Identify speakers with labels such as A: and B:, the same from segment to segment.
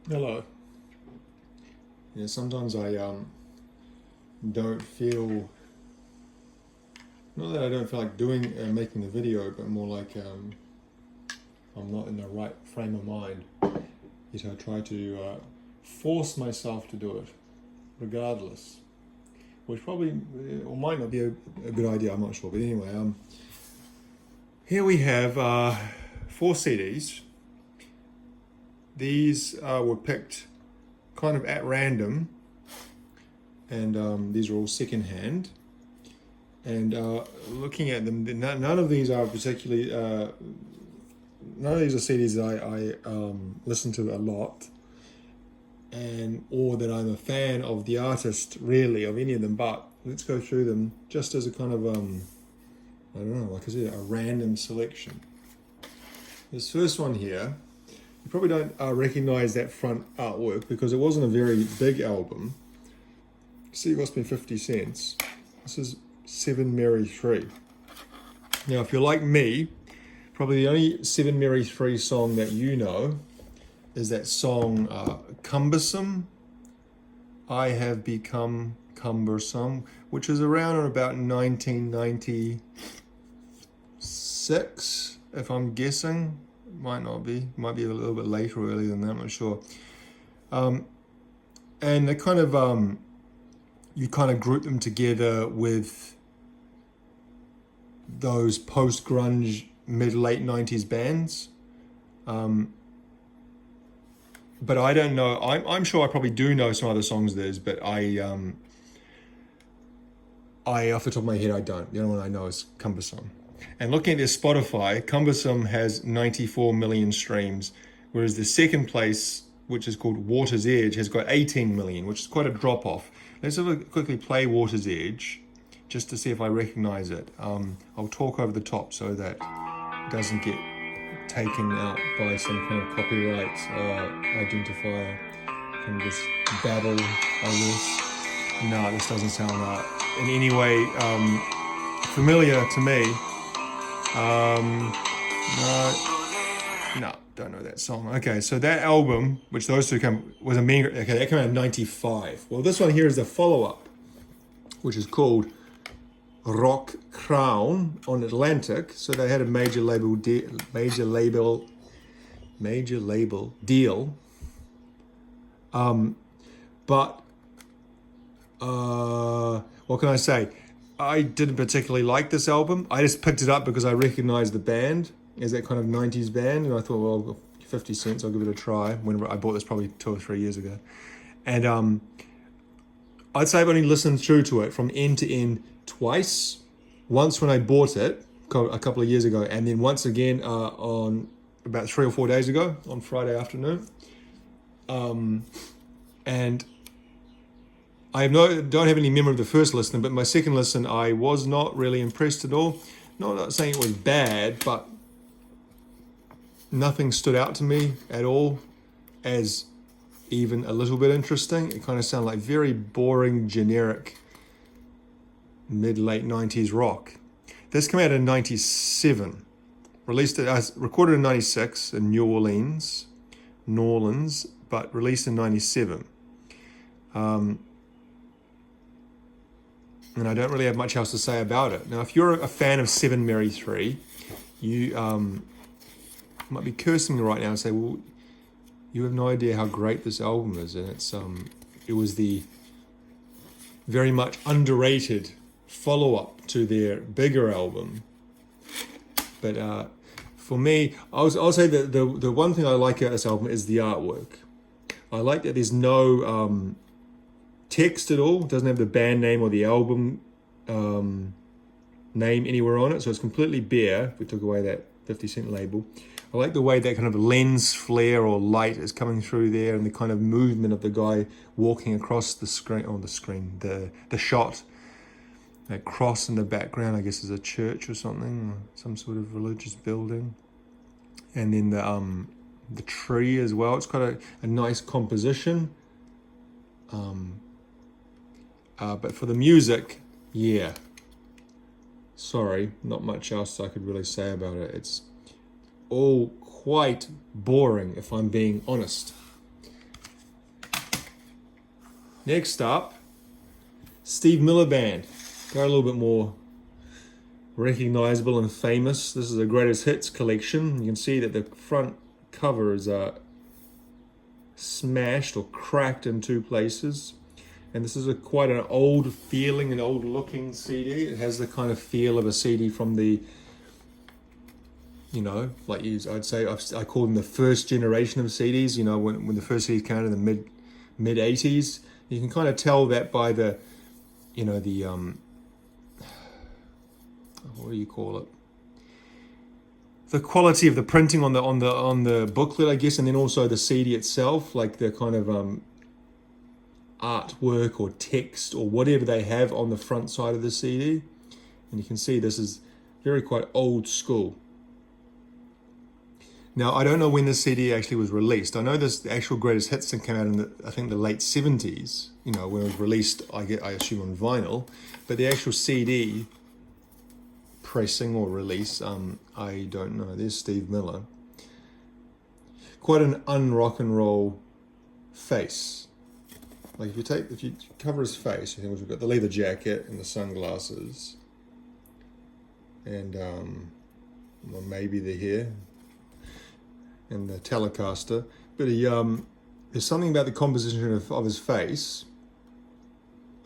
A: Hello. Yeah, sometimes I don't feel, not that I don't feel like doing making the video, but more like I'm not in the right frame of mind. Yet I try to force myself to do it, regardless, which probably or might not be a good idea. I'm not sure, but anyway, here we have 4 CDs. These were picked kind of at random, and these are all secondhand. And looking at them, none of these are particularly. None of these are CDs that I listen to a lot, and or that I'm a fan of the artist really of any of them. But let's go through them just as a kind of I don't know, like I said, a random selection. This first one here, you probably don't recognize that front artwork because it wasn't a very big album. See, it cost me 50 cents. This is 7 Mary 3. Now, if you're like me, probably the only 7 Mary 3 song that you know is that song Cumbersome. I Have Become Cumbersome, which is around or about 1996, if I'm guessing. Might not be. Might be a little bit later or earlier than that, I'm not sure. And they kind of, you kind of group them together with those post-grunge mid-late 90s bands. But I don't know. I'm sure I probably do know some other songs of theirs, but I off the top of my head, I don't. The only one I know is Cumbersome. And looking at their Spotify, Cumbersome has 94 million streams, whereas the second place, which is called Water's Edge, has got 18 million, which is quite a drop-off. Let's have a quickly play Water's Edge, just to see if I recognize it. I'll talk over the top so that it doesn't get taken out by some kind of copyright identifier from this babble, I guess. No, this doesn't sound in any way familiar to me. No, don't know that song. Okay, so that album, which those two was a mean. Okay, that came out in '95. Well, this one here is the follow-up, which is called Rock Crown on Atlantic. So they had a major label deal. But what can I say? I didn't particularly like this album. I just picked it up because I recognized the band as that kind of 90s band, and I thought, well, 50 cents, I'll give it a try. When I bought this probably 2 or 3 years ago. And I'd say I've only listened through to it from end to end twice. Once when I bought it a couple of years ago, and then once again on about 3 or 4 days ago on Friday afternoon. And I don't have any memory of the first listen, but my second listen, I was not really impressed at all. Not saying it was bad, but nothing stood out to me at all as even a little bit interesting. It kind of sounded like very boring, generic, mid-late 90s rock. This came out in 97. Recorded in 96 in New Orleans, but released in 97. And I don't really have much else to say about it. Now, if you're a fan of 7 Mary 3, you might be cursing me right now and say, well, you have no idea how great this album is. And it was the very much underrated follow-up to their bigger album. But for me, I'll say that the one thing I like about this album is the artwork. I like that there's no text at all. It doesn't have the band name or the album name anywhere on it, so it's completely bare if we took away that 50-cent label. I like the way that kind of lens flare or light is coming through there, and the kind of movement of the guy walking across the the shot. That cross in the background, I guess, is a church or something, or some sort of religious building. And then the tree as well. It's got a nice composition. But for the music, yeah. Sorry, not much else I could really say about it. It's all quite boring, if I'm being honest. Next up, Steve Miller Band. Got a little bit more recognizable and famous. This is a greatest hits collection. You can see that the front cover is smashed or cracked in two places. And this is quite an old feeling, an old looking CD. It has the kind of feel of a CD from the, like I'd say, I call them the first generation of CDs, when the first CDs came out in the mid 80s. You can kind of tell that by the, what do you call it? The quality of the printing on the booklet, I guess, and then also the CD itself, like the kind of artwork or text or whatever they have on the front side of the CD. And you can see this is very quite old school. Now, I don't know when this CD actually was released. I know the actual greatest hits thing came out in the late 70s, when it was released, I assume on vinyl. But the actual CD pressing or release, I don't know. There's Steve Miller. Quite an un-rock and roll face. Like if you cover his face, we've got the leather jacket and the sunglasses, and maybe the hair and the Telecaster, but there's something about the composition of his face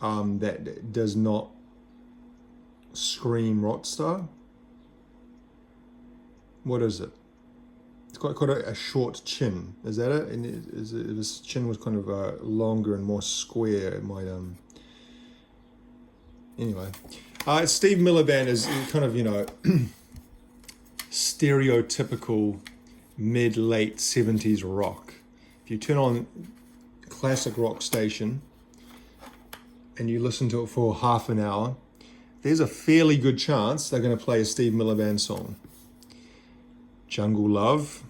A: that does not scream rock star. What is it? It's quite a short chin. Is that it? And if his chin was kind of longer and more square, it might Anyway, Steve Miller Band is kind of stereotypical mid-late 70s rock. If you turn on a classic rock station and you listen to it for half an hour, there's a fairly good chance they're going to play a Steve Miller Band song. Jungle Love,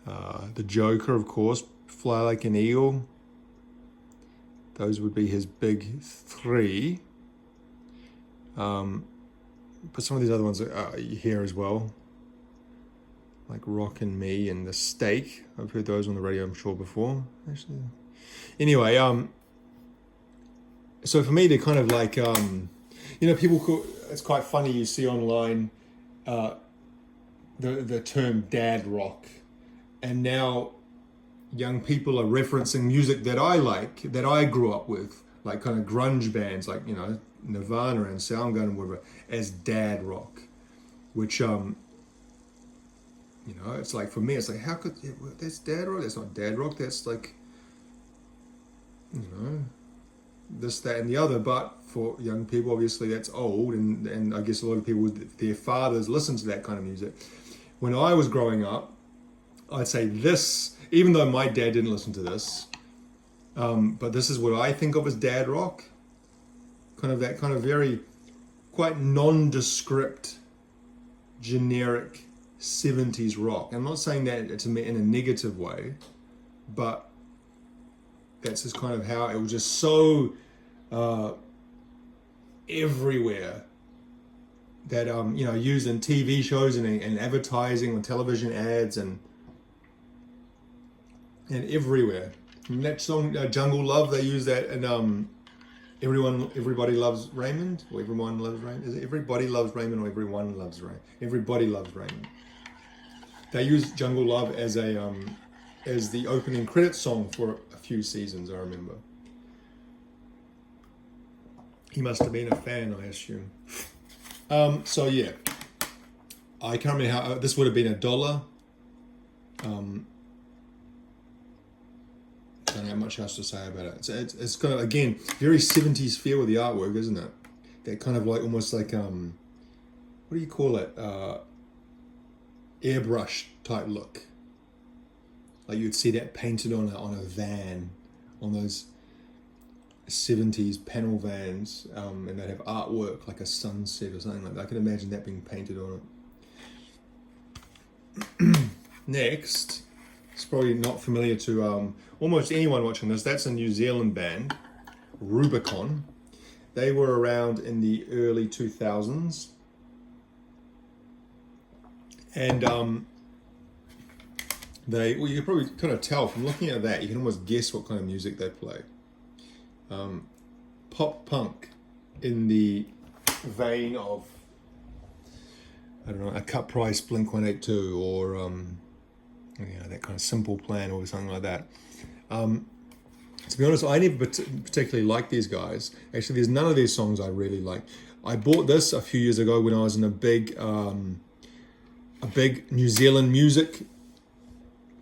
A: The Joker, of course, Fly Like an Eagle. Those would be his big three. But some of these other ones are here as well, like Rockin' Me and The Steak. I've heard those on the radio, I'm sure, before. Actually, anyway, so for me, they're kind of like, people call, it's quite funny, you see online the term dad rock, and now young people are referencing music that I like, that I grew up with, like kind of grunge bands, like, Nirvana and Soundgarden and whatever, as dad rock, which, it's like, for me, it's like, how could, that's dad rock? That's not dad rock. That's like, this, that, and the other. But for young people, obviously, that's old. And I guess a lot of people, their fathers listen to that kind of music. When I was growing up, I'd say this, even though my dad didn't listen to this, but this is what I think of as dad rock. Kind of that kind of very, quite nondescript, generic 70s rock. I'm not saying that it's in a negative way, but that's just kind of how it was just so everywhere that used in TV shows and advertising on television ads and everywhere. And that song Jungle Love, they use that, and everybody loves Raymond, or everyone loves Raymond. Is it everybody loves Raymond or everyone loves Raymond? Everybody loves Raymond. They use Jungle Love as the opening credit song for a few seasons, I remember. He must have been a fan, I assume. So yeah, I can't remember how this would have been $1. I don't have much else to say about it. It's kind of, again, very 70s feel with the artwork, isn't it? That kind of like, almost like, what do you call it? Airbrush type look. Like you'd see that painted on a van, on those 70s panel vans, and they'd have artwork like a sunset or something like that. I can imagine that being painted on it. Next, it's probably not familiar to almost anyone watching this. That's a New Zealand band, Rubicon. They were around in the early 2000s. And you can probably kind of tell from looking at that, you can almost guess what kind of music they play. pop punk in the vein of, I don't know, a Cut Price, Blink-182, or that kind of Simple Plan or something like that. To be honest, I never particularly liked these guys. Actually, there's none of their songs I really like. I bought this a few years ago when I was in a big New Zealand music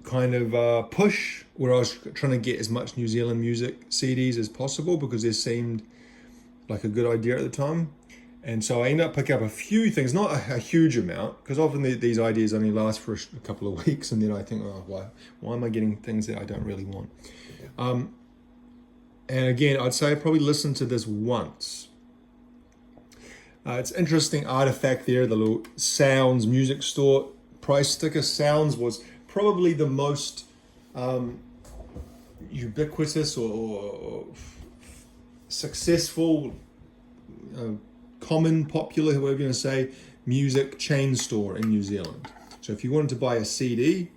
A: kind of push, where I was trying to get as much New Zealand music CDs as possible because they seemed like a good idea at the time. And so I ended up picking up a few things, not a huge amount, because often these ideas only last for a couple of weeks, and then I think, oh, why am I getting things that I don't really want? And again, I'd say I probably listened to this once. It's interesting artifact there, the little Sounds music store price sticker. Sounds was probably the most ubiquitous or successful, common, popular, whatever you're going to say, music chain store in New Zealand. So if you wanted to buy a CD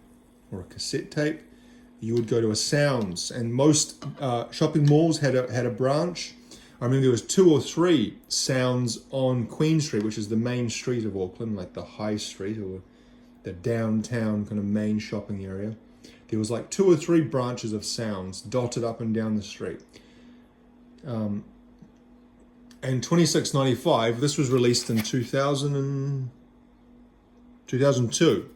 A: or a cassette tape, you would go to a Sounds, and most shopping malls had a branch. I remember there was 2 or 3 Sounds on Queen Street, which is the main street of Auckland, like the high street or the downtown kind of main shopping area. There was like 2 or 3 branches of Sounds dotted up and down the street. And $26.95, this was released in 2002.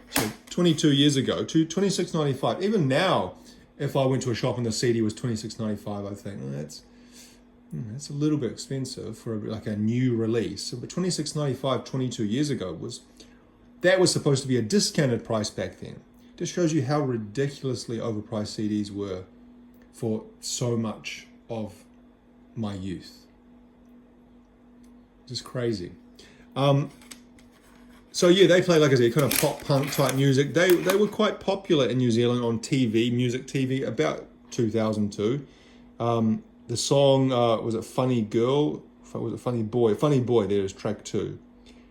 A: So 22 years ago, to $26.95. Even now, if I went to a shop and the CD was $26.95, I think that's a little bit expensive for like a new release. But $26.95 22 years ago was supposed to be a discounted price back then. Just shows you how ridiculously overpriced CDs were for so much of my youth. Just crazy. So yeah, they play, like I said, kind of pop punk type music. They were quite popular in New Zealand on TV, music TV, about 2002. The song, was it Funny Girl? Was it Funny Boy? Funny Boy, there's track 2.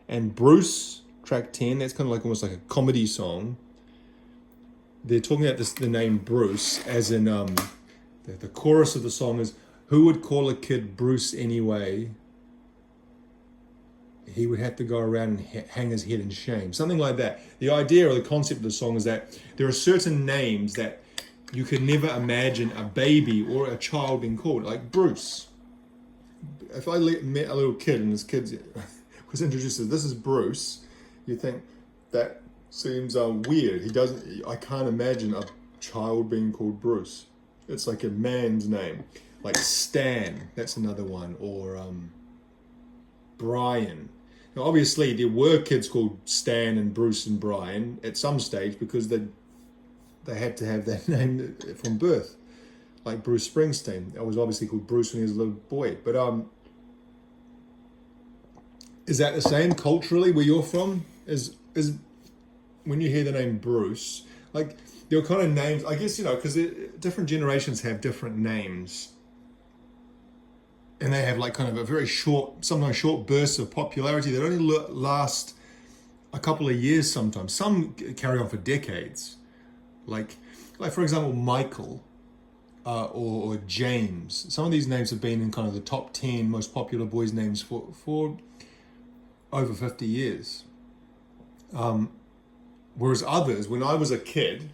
A: And Bruce, track 10, that's kind of like almost like a comedy song. They're talking about the name Bruce, as in the chorus of the song is, who would call a kid Bruce anyway? He would have to go around and hang his head in shame. Something like that. The idea or the concept of the song is that there are certain names that you could never imagine a baby or a child being called, like Bruce. If I met a little kid and this kid was introduced as, this is Bruce, you think that seems weird. I can't imagine a child being called Bruce. It's like a man's name. Like Stan, that's another one. Or Brian. Now, obviously, there were kids called Stan and Bruce and Brian at some stage because they had to have that name from birth. Like Bruce Springsteen. I was obviously called Bruce when he was a little boy. But is that the same culturally where you're from? Is when you hear the name Bruce, like there are kind of names, I guess, because different generations have different names. And they have like kind of a very sometimes short bursts of popularity that only last a couple of years sometimes. Some carry on for decades. Like for example, Michael or James. Some of these names have been in kind of the top 10 most popular boys' names for over 50 years. Whereas others, when I was a kid,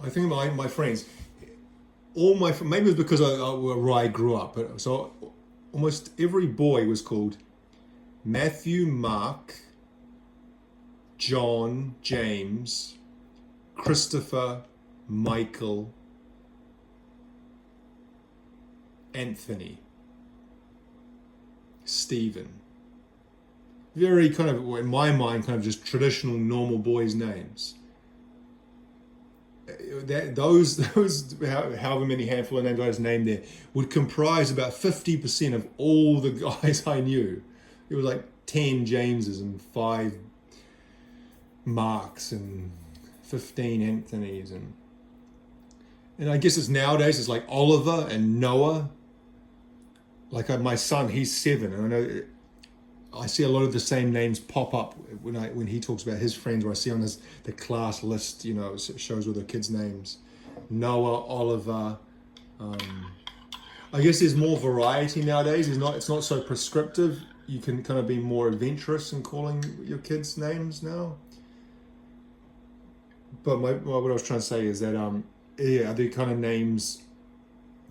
A: I think my friends, maybe it was because where I grew up, but so almost every boy was called Matthew, Mark, John, James, Christopher, Michael, Anthony, Stephen. Very kind of, in my mind, kind of just traditional normal boys' names. Those however many handful of names I was named there would comprise about 50% of all the guys I knew. It was like 10 Jameses and 5 Marks and 15 Anthonys and I guess nowadays it's like Oliver and Noah. Like my son, he's 7, and I know I see a lot of the same names pop up when he talks about his friends, where I see on the class list, it shows all the kids' names. Noah, Oliver, I guess there's more variety nowadays. It's not so prescriptive. You can kind of be more adventurous in calling your kids names now. But what I was trying to say is that yeah, the kind of names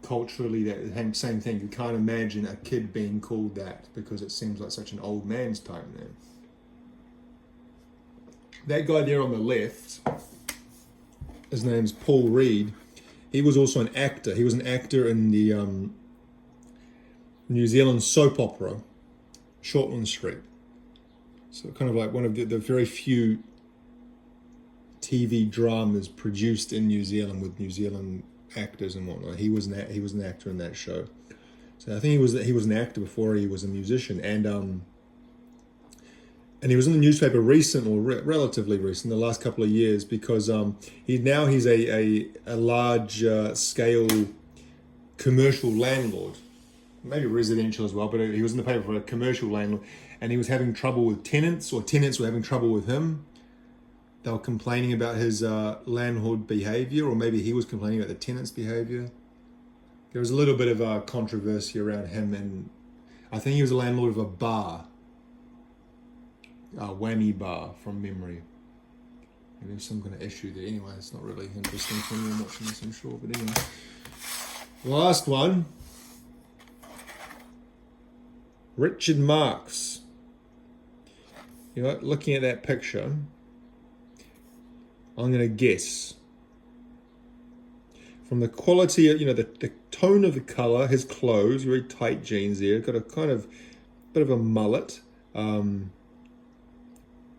A: culturally that same thing. You can't imagine a kid being called that because it seems like such an old man's type name. That guy there on the left, his name's Paul Reed. He was also an actor. He was an actor in the New Zealand soap opera, Shortland Street. So kind of like one of the very few TV dramas produced in New Zealand with New Zealand actors and whatnot. He was an actor in that show. So I think he was an actor before he was a musician, and he was in the newspaper recent, or relatively recent, the last couple of years, because he's a large scale commercial landlord, maybe residential as well, but he was in the paper for a commercial landlord, and he was having trouble with tenants, or tenants were having trouble with him. They were complaining about his landlord behaviour, or maybe he was complaining about the tenant's behaviour. There was a little bit of controversy around him, and I think he was a landlord of a bar, Whammy Bar, from memory. Maybe there's some kind of issue there. Anyway, it's not really interesting for anyone watching this, I'm sure. But anyway, last one, Richard Marx. You know, looking at that picture, I'm going to guess from the quality of, the tone of the colour, his clothes, very tight jeans there, got a kind of bit of a mullet.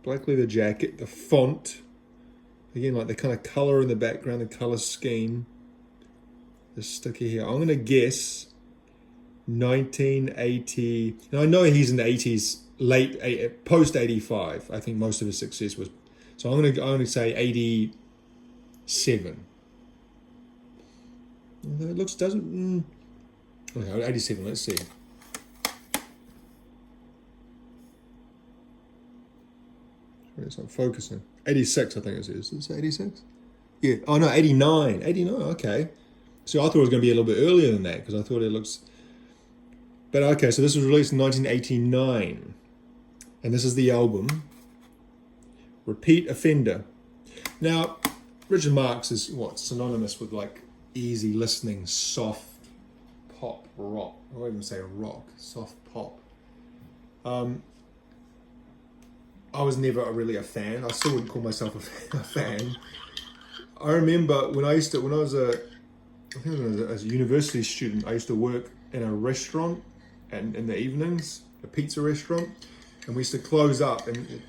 A: Black leather jacket, the font, again, like the kind of colour in the background, the colour scheme, the sticker here. I'm going to guess 1980. Now, I know he's in the 80s, post 85. I think most of his success was. So I'm going to say 87. It doesn't. Okay, 87, let's see. It's not focusing. 86, I think it is. Is it 86? Yeah. Oh, no, 89. 89, okay. So I thought it was going to be a little bit earlier than that because I thought it looks... But okay, so this was released in 1989. And this is the album, Repeat Offender. Now, Richard Marx is synonymous with like easy listening, soft pop rock. I won't even say rock, soft pop. I was never really a fan. I still wouldn't call myself a fan. I remember when I was a university student, I used to work in a restaurant and in the evenings, a pizza restaurant, and we used to close up, and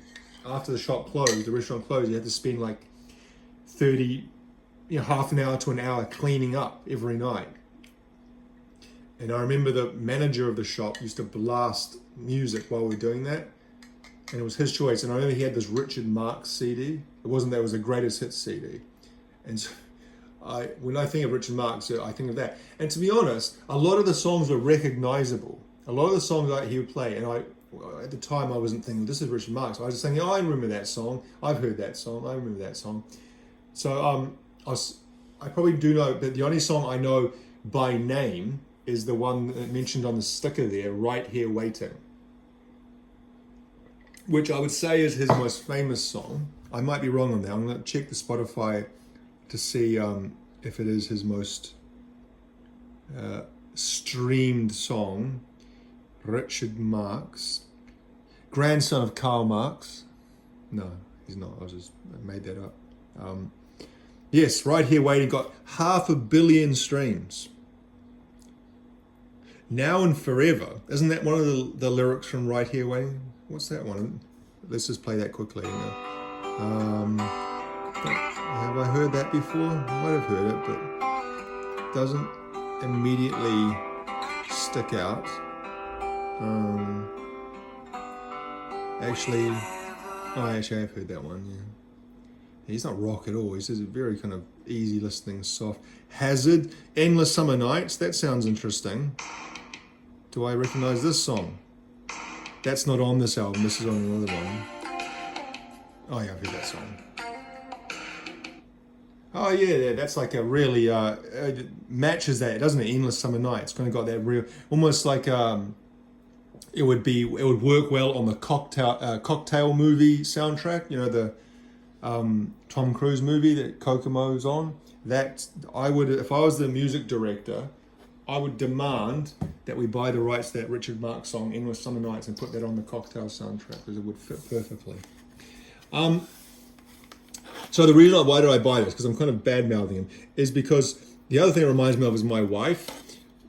A: after the shop closed, the restaurant closed, you had to spend like 30, half an hour to an hour cleaning up every night. And I remember the manager of the shop used to blast music while we were doing that. And it was his choice. And I remember he had this Richard Marx CD. It wasn't that, it was a greatest hits CD. And so when I think of Richard Marx, I think of that. And to be honest, a lot of the songs were recognizable. A lot of the songs that he would play, and at the time I wasn't thinking, this is Richard Marx. I was just thinking, I remember that song. I've heard that song. I remember that song. So I probably do know, but the only song I know by name is the one mentioned on the sticker there, Right Here Waiting, which I would say is his most famous song. I might be wrong on that. I'm going to check the Spotify to see if it is his most streamed song. Richard Marx, grandson of Karl Marx. No, he's not. I made that up. Yes, Right Here Waiting got 500 million streams. Now and Forever. Isn't that one of the lyrics from Right Here Waiting? What's that one? Let's just play that quickly. Have I heard that before? I might have heard it, but it doesn't immediately stick out. Actually, I've heard that one, yeah. He's not rock at all. He's just a very kind of easy listening, soft. Hazard, Endless Summer Nights. That sounds interesting. Do I recognize this song? That's not on this album. This is on another one. Oh yeah, I've heard that song. Oh yeah, that's like a really it matches that, doesn't it? Endless Summer Night. It's kind of got that real, almost like it would work well on the cocktail movie soundtrack. You know, the Tom Cruise movie that Kokomo's on. That I would, if I was the music director, I would demand that we buy the rights to that Richard Marx song "Endless Summer Nights" and put that on the cocktail soundtrack because it would fit perfectly. So the reason why did I buy this, because I'm kind of bad mouthing him, is because the other thing it reminds me of is my wife.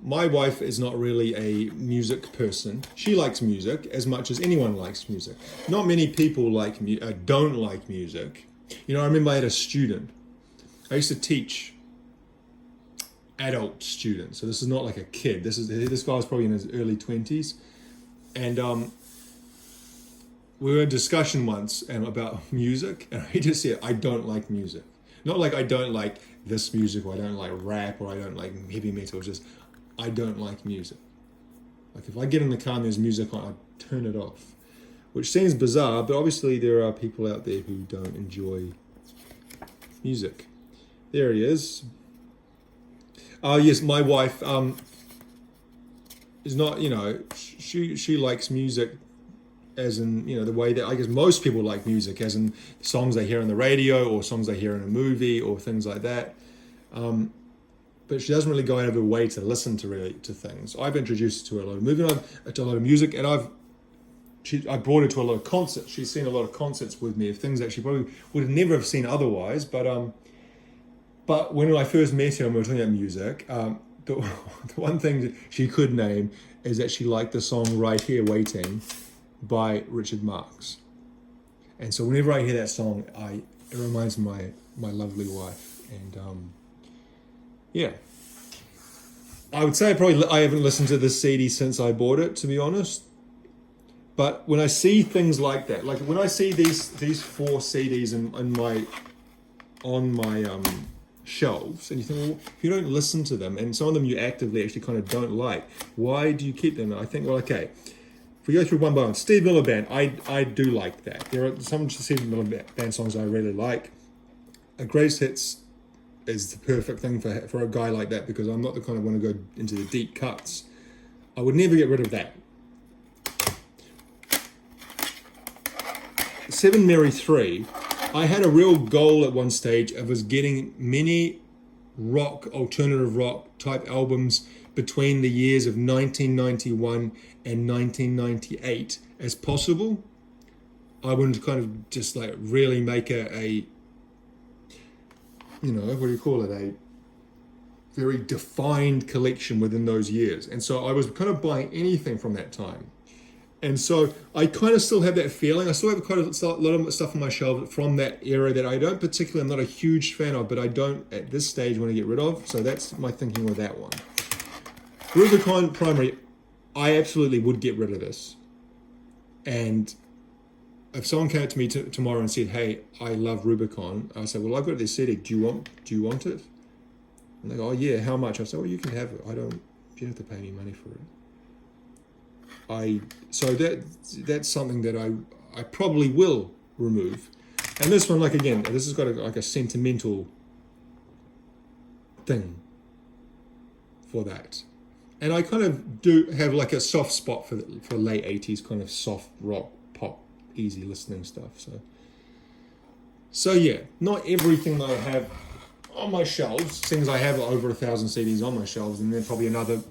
A: My wife is not really a music person. She likes music as much as anyone likes music. Not many people don't like music. You know, I remember I had a student. I used to teach adult students, so this is not like a kid. This guy was probably in his early 20s, and we were in a discussion once about music, and he just said, "I don't like music." Not like I don't like this music, or I don't like rap, or I don't like heavy metal. It's just I don't like music. Like if I get in the car and there's music on, I turn it off, which seems bizarre, but obviously there are people out there who don't enjoy music. There he is. Oh yes, my wife is not. You know, she likes music as in, you know, the way that I guess most people like music, as in songs they hear on the radio or songs they hear in a movie or things like that. But she doesn't really go out of her way to listen to things. I've introduced her to a lot of to a lot of music, and I brought her to a lot of concerts. She's seen a lot of concerts with me of things that she probably would have never have seen otherwise. But when I first met her and we were talking about music, the one thing that she could name is that she liked the song "Right Here Waiting" by Richard Marx. And so whenever I hear that song, it reminds me of my lovely wife. And yeah, I would say I haven't listened to this CD since I bought it, to be honest. But when I see things like that, like when I see these 4 CDs on my shelves, and you think, well, if you don't listen to them, and some of them you actively actually kind of don't like, why do you keep them? And I think, well, okay, if we go through one by one, Steve Miller Band, I do like that. There are some Steve Miller Band songs I really like. A Greatest Hits is the perfect thing for a guy like that, because I'm not the kind of want to go into the deep cuts. I would never get rid of that. 7 Mary 3, I had a real goal at one stage of us getting many alternative rock type albums between the years of 1991 and 1998 as possible. I wanted to kind of just like really make a you know, what do you call it, a very defined collection within those years. And so I was kind of buying anything from that time. And so I kind of still have that feeling. I still have quite a lot of stuff on my shelf from that era that I don't particularly, I'm not a huge fan of, but I don't at this stage want to get rid of. So that's my thinking with that one. Rubicon Primary, I absolutely would get rid of this. And if someone came up to me tomorrow and said, "Hey, I love Rubicon," I say, "Well, I've got this CD. Do you want it?" And they go, "Oh yeah, how much?" I say, "Well, you can have it. You don't have to pay me money for it." So that's something that I probably will remove. And this one, like again, this has got like a sentimental thing for that. And I kind of do have like a soft spot for late 80s kind of soft rock, pop, easy listening stuff. So yeah, not everything I have on my shelves, since I have over 1,000 CDs on my shelves, and then probably another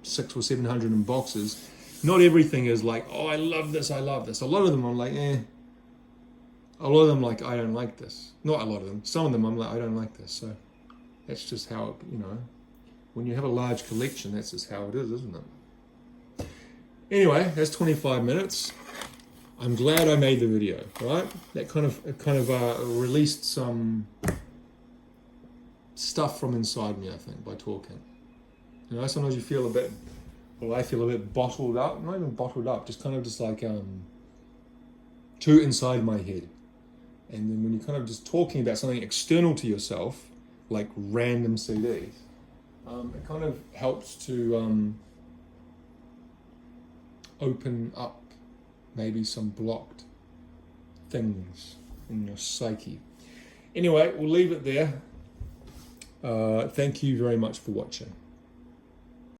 A: 600 or 700 in boxes. Not everything is like, "Oh, I love this, I love this." A lot of them I'm like, eh. A lot of them like, "I don't like this." Not a lot of them. Some of them I'm like, "I don't like this." So that's just how, you know, when you have a large collection, that's just how it is, isn't it? Anyway, that's 25 minutes. I'm glad I made the video, right? That kind of released some stuff from inside me, I think, by talking. You know, sometimes you feel a bit, well, I feel a bit bottled up. Not even bottled up, just kind of just like too inside my head. And then when you're kind of just talking about something external to yourself, like random CDs, it kind of helps to open up maybe some blocked things in your psyche. Anyway, we'll leave it there. Thank you very much for watching.